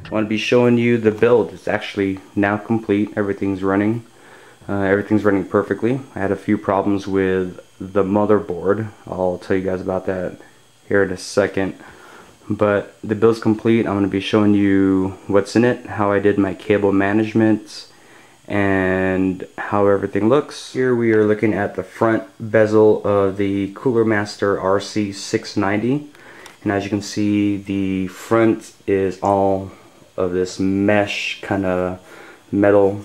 I want to be showing you the build. It's actually now complete. Everything's running. Everything's running perfectly. I had a few problems with the motherboard. I'll tell you guys about that here in a second. But the build's complete. I'm going to be showing you what's in it, how I did my cable management, and how everything looks. Here we are looking at the front bezel of the Cooler Master RC690, and as you can see, the front is all of this mesh kind of metal,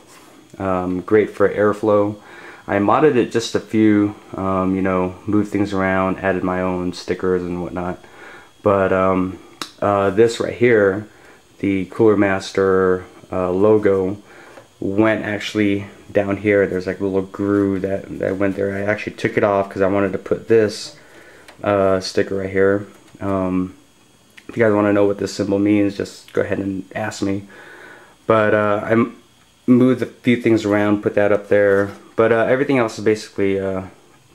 great for airflow. I modded it just a few, you know, moved things around, added my own stickers and whatnot. But this right here, the Cooler Master logo, went actually down here. There's like a little groove that went there. I actually took it off because I wanted to put this sticker right here. If you guys want to know what this symbol means, just go ahead and ask me. But I moved a few things around, put that up there. But everything else is basically the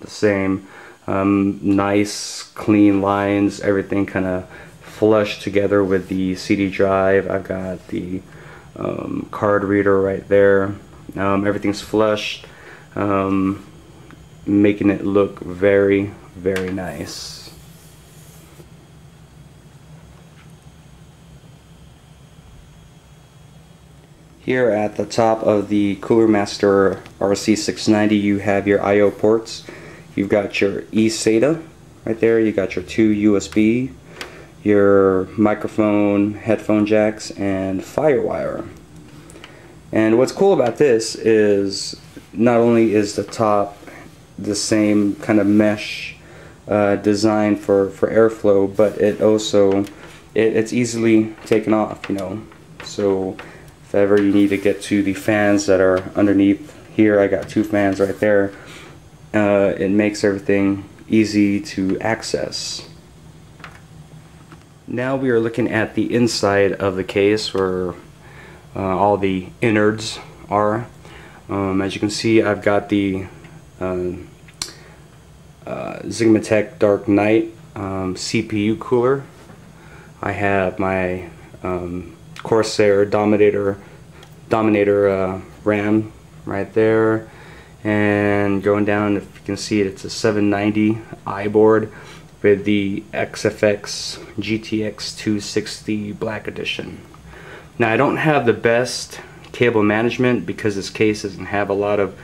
same. Nice, clean lines, everything kind of flushed together with the CD drive. I've got the card reader right there. Everything's flushed, making it look very, very nice. Here at the top of the Cooler Master RC690, you have your I/O ports. You've got your eSATA right there. You got your 2 USB, your microphone, headphone jacks, and FireWire. And what's cool about this is not only is the top the same kind of mesh design for airflow, but it also it's easily taken off, you know. So if ever you need to get to the fans that are underneath here, I got 2 fans right there. It makes everything easy to access. Now we are looking at the inside of the case where all the innards are. As you can see, I've got the Sigmatech Dark Knight CPU cooler. I have my Corsair Dominator RAM right there, and going down, if you can see it, it's a 790 i board with the XFX GTX 260 Black Edition. Now I don't have the best cable management because this case doesn't have a lot of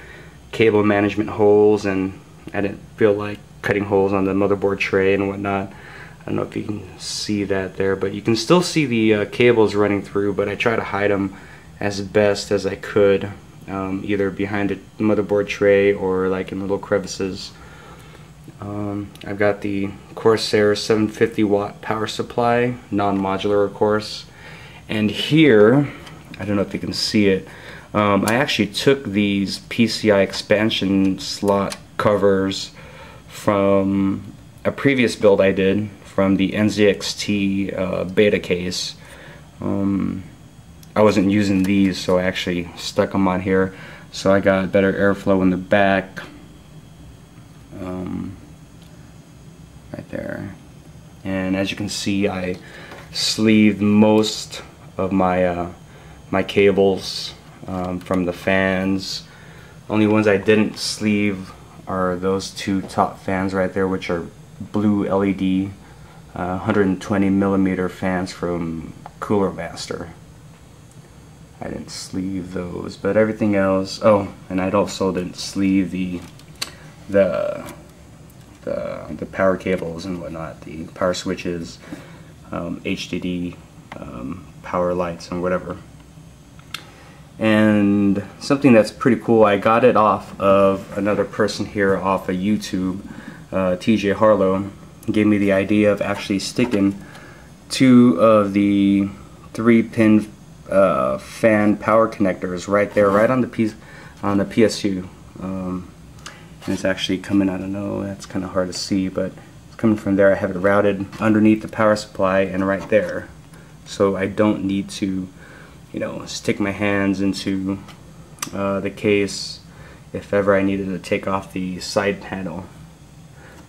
cable management holes, and I didn't feel like cutting holes on the motherboard tray and whatnot. I don't know if you can see that there, but you can still see the cables running through, but I try to hide them as best as I could, either behind the motherboard tray or like in little crevices. I've got the Corsair 750 watt power supply, non-modular of course, and here, I don't know if you can see it, I actually took these PCI expansion slot covers from a previous build I did from the NZXT beta case. I wasn't using these, so I actually stuck them on here, so I got better airflow in the back. Right there. And as you can see, I sleeved most of my my cables from the fans. Only ones I didn't sleeve are those 2 top fans right there, which are blue LED 120 millimeter fans from Cooler Master. I didn't sleeve those, but everything else. Oh, and I also didn't sleeve the power cables and whatnot, the power switches, HDD, power lights, and whatever. And something that's pretty cool, I got it off of another person here off of YouTube, TJ Harlow. Gave me the idea of actually sticking 2 of the 3-pin fan power connectors right there, right on the PSU. And it's actually coming, I don't know, that's kind of hard to see, but it's coming from there. I have it routed underneath the power supply and right there, so I don't need to, you know, stick my hands into the case if ever I needed to take off the side panel.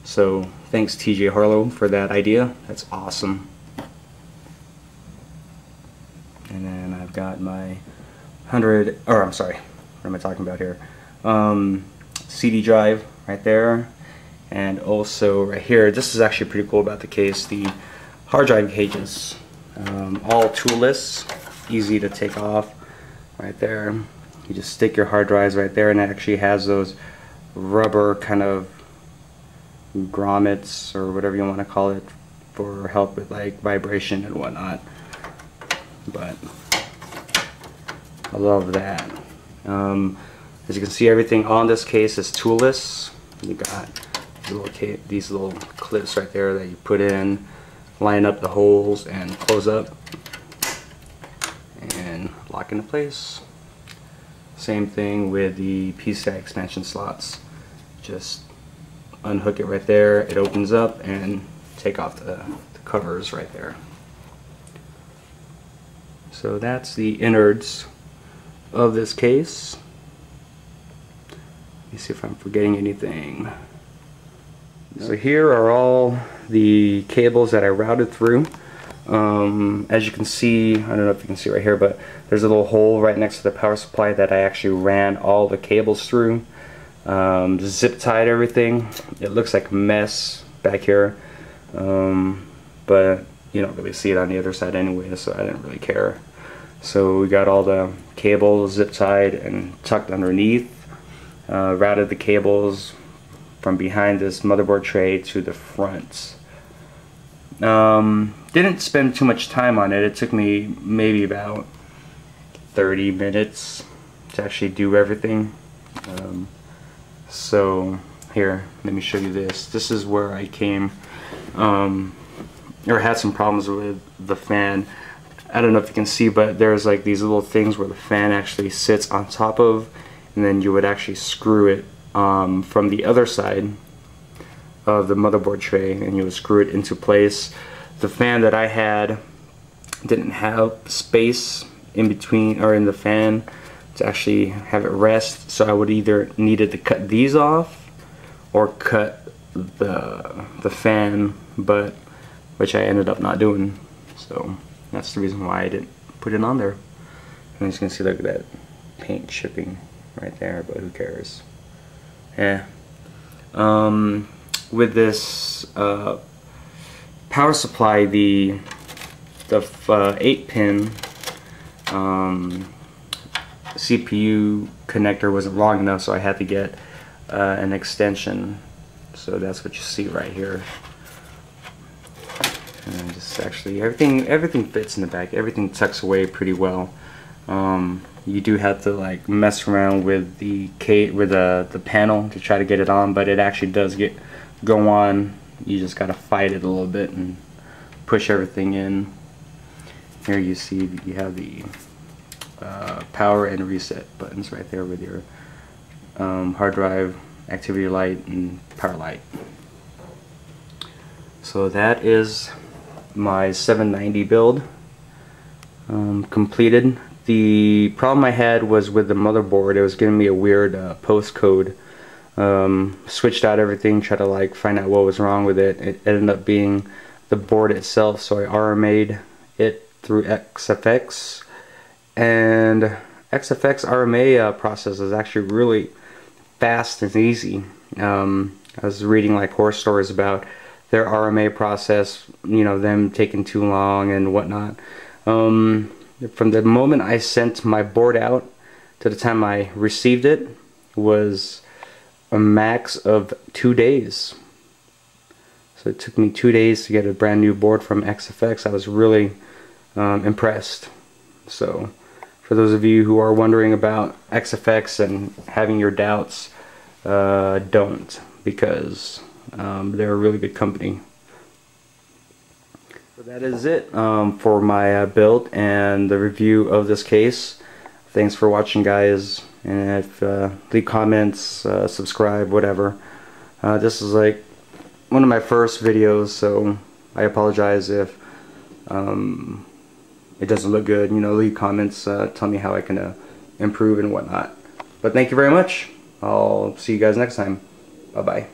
So thanks TJ Harlow for that idea. That's awesome. And got my what am I talking about here? CD drive right there, and also right here, this is actually pretty cool about the case, the hard drive cages, all toolless, easy to take off right there. You just stick your hard drives right there, and it actually has those rubber kind of grommets or whatever you want to call it for help with like vibration and whatnot. But I love that. As you can see, everything on this case is toolless. You got these little clips right there that you put in, line up the holes and close up and lock into place. Same thing with the PCI expansion slots. Just unhook it right there, it opens up, and take off the covers right there. So that's the innards of this case. Let me see if I'm forgetting anything. So here are all the cables that I routed through. As you can see, I don't know if you can see right here, but there's a little hole right next to the power supply that I actually ran all the cables through. Zip tied everything. It looks like a mess back here, but you don't really see it on the other side anyway, so I didn't really care. So we got all the cables zip tied and tucked underneath. Routed the cables from behind this motherboard tray to the front. Didn't spend too much time on it. It took me maybe about 30 minutes to actually do everything. So here, let me show you this. This is where I came, or had some problems with the fan. I don't know if you can see, but there's like these little things where the fan actually sits on top of, and then you would actually screw it from the other side of the motherboard tray, and you would screw it into place. The fan that I had didn't have space in between or in the fan to actually have it rest, so I would either needed to cut these off or cut the fan, but which I ended up not doing. So that's the reason why I didn't put it on there. And as you can see, look at that paint chipping right there, but who cares? Yeah. With this power supply, the 8-pin CPU connector wasn't long enough, so I had to get an extension. So that's what you see right here. And just actually everything fits in the back. Everything tucks away pretty well. You do have to like mess around with the panel to try to get it on, but it actually does go on. You just gotta fight it a little bit and push everything in. Here you see you have the power and reset buttons right there with your hard drive, activity light, and power light. So that is my 790 build completed. The problem I had was with the motherboard. It was giving me a weird postcode. Switched out everything, tried to like find out what was wrong with it. It ended up being the board itself, so I RMA'd it through XFX, and XFX RMA process is actually really fast and easy. I was reading like horror stories about their RMA process, you know, them taking too long and whatnot. From the moment I sent my board out to the time I received it was a max of 2 days. So it took me 2 days to get a brand new board from XFX. I was really impressed. So for those of you who are wondering about XFX and having your doubts, don't, because they're a really good company. So that is it for my build and the review of this case. Thanks for watching, guys, and if leave comments, subscribe, whatever. This is like one of my first videos, so I apologize if it doesn't look good. You know, leave comments, tell me how I can improve and whatnot. But thank you very much. I'll see you guys next time. Bye bye.